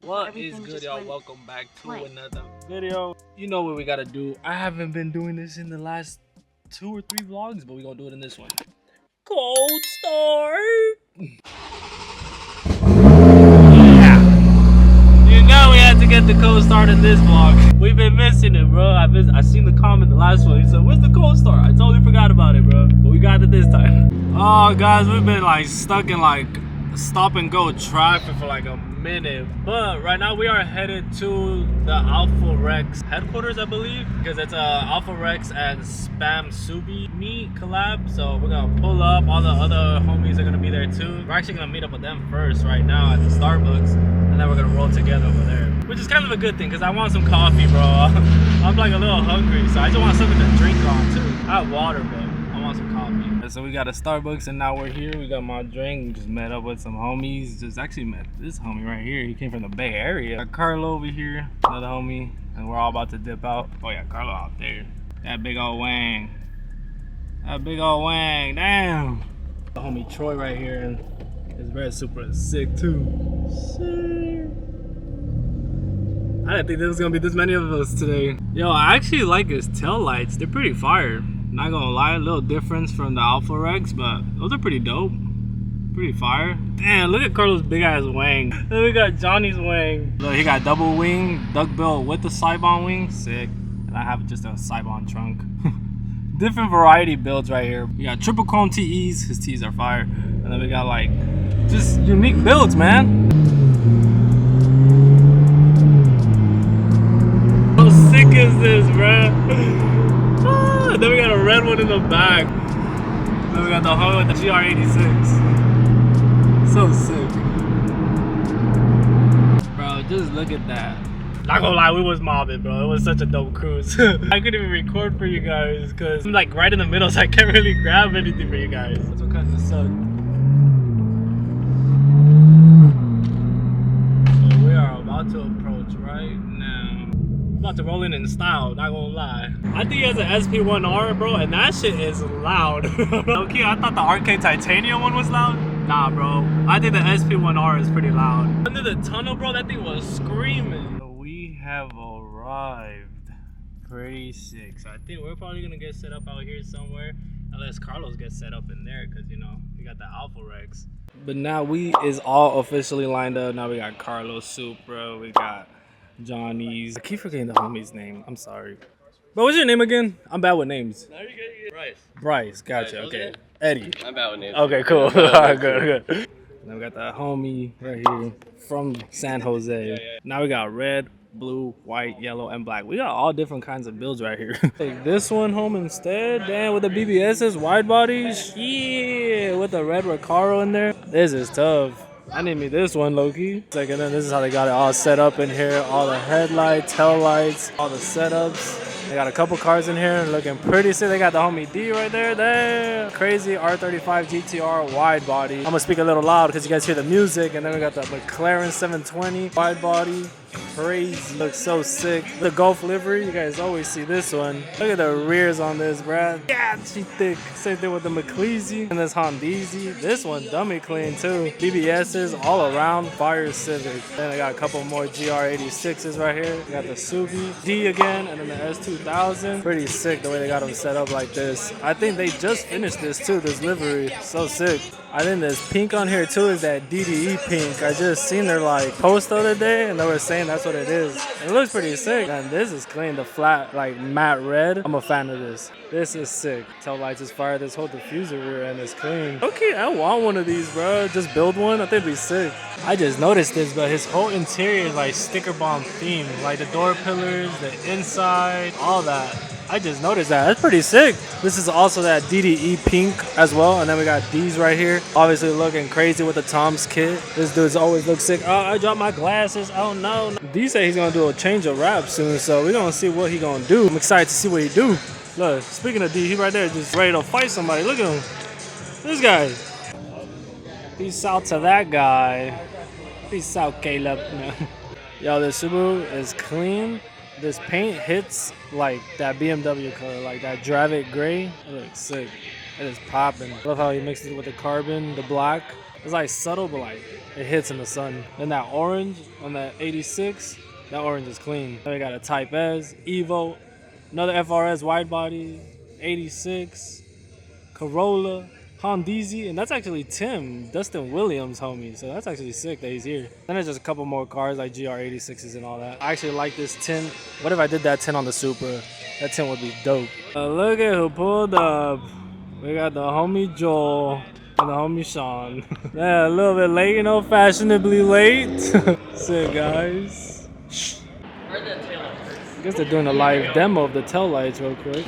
What is good, y'all? Welcome back to another video. You know what we gotta do. I haven't been doing this in the last 2 or 3 vlogs, but we're gonna do it in this one. Cold start. Yeah. You know we had to get the cold start in this vlog. We've been missing it, bro. I seen the comment the last one. He said, "Where's the cold start?" I totally forgot about it, bro. But we got it this time. Oh, guys, we've been like stuck in like stop and go traffic for like a minute, but right now we are headed to the Alpha Rex headquarters, I believe, because it's Alpha Rex and Spamsubies meet collab. So we're gonna pull up. All the other homies are gonna be there too. We're actually gonna meet up with them first right now at the Starbucks, and then we're gonna roll together over there, which is kind of a good thing because I want some coffee, bro. I'm like a little hungry, so I just want something to drink on too. I have water, but I want some coffee. So we got a Starbucks and now we're here. We got my drink. We just met up with some homies. Just actually met this homie right here. He came from the Bay Area. Got Carlo over here, another homie, and we're all about to dip out. Oh yeah, Carlo out there. That big old wang. That big old wang. Damn. The homie Troy right here, and his red Supra is sick too. Sick. I didn't think there was gonna be this many of us today. Yo, I actually like his tail lights. They're pretty fire. Not gonna lie, a little difference from the Alpha Rex, but those are pretty dope. Pretty fire. Damn, look at Carlos' big ass wang. Then we got Johnny's wang. Look, he got double wing, duckbill with the Cybon wing. Sick. And I have just a Cybon trunk. Different variety builds right here. We got triple chrome TEs. His T's are fire. And then we got like just unique builds, man. How sick is this, bruh? Then we got a red one in the back. Then we got the Honda with the GR86. So sick. Bro, just look at that. Not gonna lie, we was mobbing, bro. It was such a dope cruise. I couldn't even record for you guys because I'm like right in the middle, so I can't really grab anything for you guys. That's what kind of sucked. So we are about to approach right now. About to roll in style, not gonna lie. I think he has an SP1R, bro, and that shit is loud. Okay, I thought the Arcade Titanium one was loud. Nah, bro. I think the SP1R is pretty loud. Under the tunnel, bro, that thing was screaming. So we have arrived. Pretty sick. So I think we're probably gonna get set up out here somewhere, unless Carlos gets set up in there, because, you know, we got the Alpha Rex. But now we is all officially lined up. Now we got Carlos, Supra, we got Johnny's. I keep forgetting the homie's name. I'm sorry. But what's your name again? I'm bad with names. No, you're good. Bryce. Bryce, gotcha. Bryce, okay. Eddie. I'm bad with names. Okay, cool. Alright, good. Then we got the homie right here from San Jose. Yeah. Now we got red, blue, white, yellow, and black. We got all different kinds of builds right here. Take this one home instead. Damn, with the BBSs, wide bodies. Yeah, with the red Recaro in there. This is tough. I need me this one, Loki. Like, and then this is how they got it all set up in here. All the headlights, tail lights, all the setups. They got a couple cars in here looking pretty sick. They got the homie D right there. There. Crazy R35 GTR wide body. I'm gonna speak a little loud because you guys hear the music. And then we got the McLaren 720 wide body. Crazy. Looks so sick. The Golf livery, you guys always see this one. Look at the rears on this, bruh. Yeah, she thick. Same thing with the McLeese and this Hondeezy. This one dummy clean too. BBSs all around. Fire Civic. Then I got a couple more GR86s right here. We got the Subi D again, and then the S2000. Pretty sick the way they got them set up like this. I think they just finished this too, this livery. So sick. I think this pink on here too is that DDE pink. I just seen their like post the other day and they were saying that's what it is. It looks pretty sick. And this is clean, the flat like matte red. I'm a fan of this. This is sick. Tail lights is fire. This whole diffuser rear end is clean. Okay, I want one of these, bro. Just build one. I think it'd be sick. I just noticed this, but his whole interior is like sticker bomb themed. Like the door pillars, the inside, all that. I just noticed that. That's pretty sick. This is also that DDE pink as well. And then we got D's right here. Obviously looking crazy with the Tom's kit. This dude's always looks sick. Oh, I dropped my glasses. Oh no. D said he's gonna do a change of wrap soon. So we're gonna see what he gonna do. I'm excited to see what he do. Look, speaking of D, he right there just ready to fight somebody. Look at him. This guy. Peace out to that guy. Peace out, Caleb. Yo, this Subaru is clean. This paint hits like that BMW color, like that Dravic gray. It looks sick. It is popping. Love how he mixes it with the carbon, the black. It's like subtle, but like it hits in the sun. And that orange on that 86, that orange is clean. Then we got a Type S, Evo, another FRS wide body, 86, Corolla, Hondeezy, and that's actually Dustin Williams' homie. So that's actually sick that he's here. Then there's just a couple more cars like GR86s and all that. I actually like this tin. What if I did that tin on the Supra? That tin would be dope. Look at who pulled up. We got the homie Joel and the homie Sean. Yeah, a little bit late, you know, fashionably late. Sick, guys. Where are the taillights? I guess they're doing a live demo of the tail lights real quick.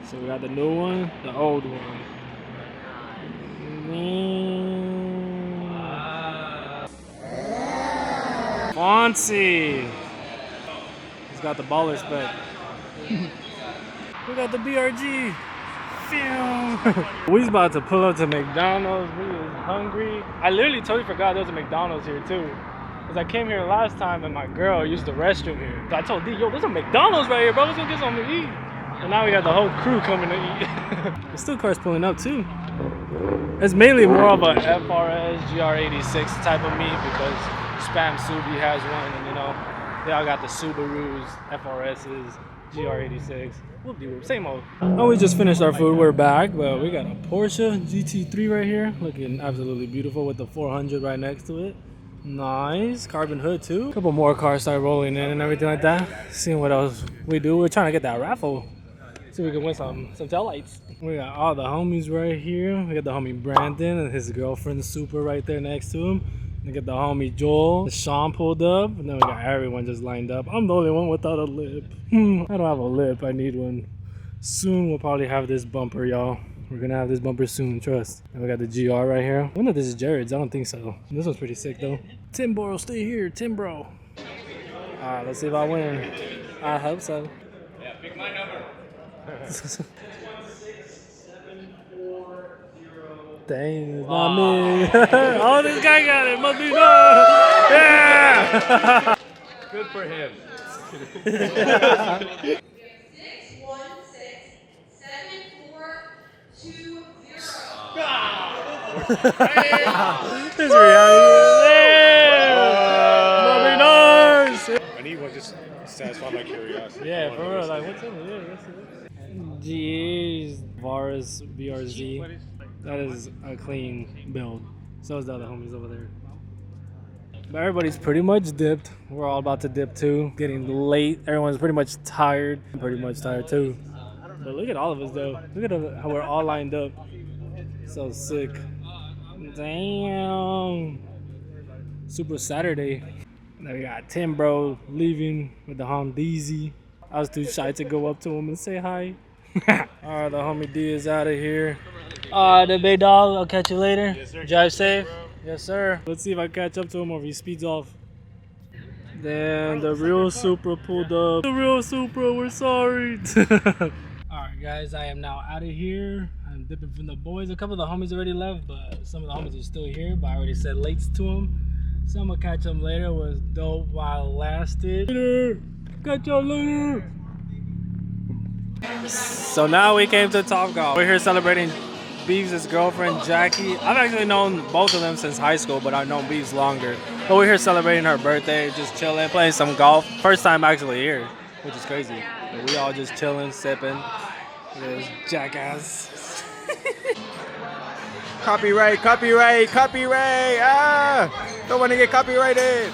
So we got the new one, the old one. Fancy. He's got the baller spec. We got the BRG. We's about to pull up to McDonald's. We was hungry. I literally totally forgot there was a McDonald's here too. Cause I came here last time and my girl used the restroom here. So I told D, yo, there's a McDonald's right here, bro. Let's go get something to eat. And now we got the whole crew coming to eat. There's still cars pulling up too. It's mainly more of a FRS GR86 type of meet because Spamsubies has one, and you know, they all got the Subarus, FRSs, GR86. Whoop-de-whoop, same old. Oh, we just finished our food. We're back, but we got a Porsche GT3 right here, looking absolutely beautiful with the 400 right next to it. Nice carbon hood too. A couple more cars start rolling in and everything like that. Seeing what else we do. We're trying to get that raffle. See if we can win some tail lights. We got all the homies right here. We got the homie Brandon and his girlfriend Supra right there next to him. We got the homie Joel. Sean pulled up, and then we got everyone just lined up. I'm the only one without a lip. I don't have a lip. I need one. Soon we'll probably have this bumper, y'all. We're gonna have this bumper soon, trust. And we got the GR right here. I wonder if this is Jared's. I don't think so. This one's pretty sick though. Timbro, stay here, Timbro. Alright, let's see if I win. I hope so. Yeah, pick my number. Dang, it's not me. Oh, this guy got it. Must be no. Yeah. Good for him. 6167420. This reality. Must be nice. I need one just to satisfy my curiosity. Yeah, for real. Like, what's in it? Yeah, what's it? Jeez, Varis BRZ. That is a clean build. So is the other homies over there. But everybody's pretty much dipped. We're all about to dip too. Getting late. Everyone's pretty much tired. I'm pretty much tired too. But look at all of us though. Look at how we're all lined up. So sick. Damn. Super Saturday. Now we got Tim bro leaving with the Hondeezy. I was too shy to go up to him and say hi. Alright, the homie D is out of here. Alright, the big dog. I'll catch you later. Yes, sir. Drive safe. Yes, sir. Let's see if I catch up to him or if he speeds off. Then the real Supra pulled up. The real Supra, we're sorry. Alright, guys, I am now out of here. I'm dipping from the boys. A couple of the homies already left, but some of the homies are still here. But I already said late to them. So I'm gonna catch them later. It was dope while it lasted. Later. Catch y'all later. So now we came to Topgolf. We're here celebrating Beeves' girlfriend, Jackie. I've actually known both of them since high school, but I've known Beeves longer. But we're here celebrating her birthday, just chilling, playing some golf. First time actually here, which is crazy. But we all just chilling, sipping. This jackass. Copyright, copyright, copyright! Ah! Don't want to get copyrighted!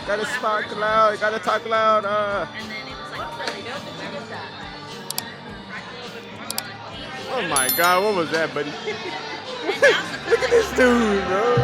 Gotta talk loud, gotta talk loud, And then he was like, really dope, did you get that? Oh my god, what was that, buddy? Look at this dude, bro!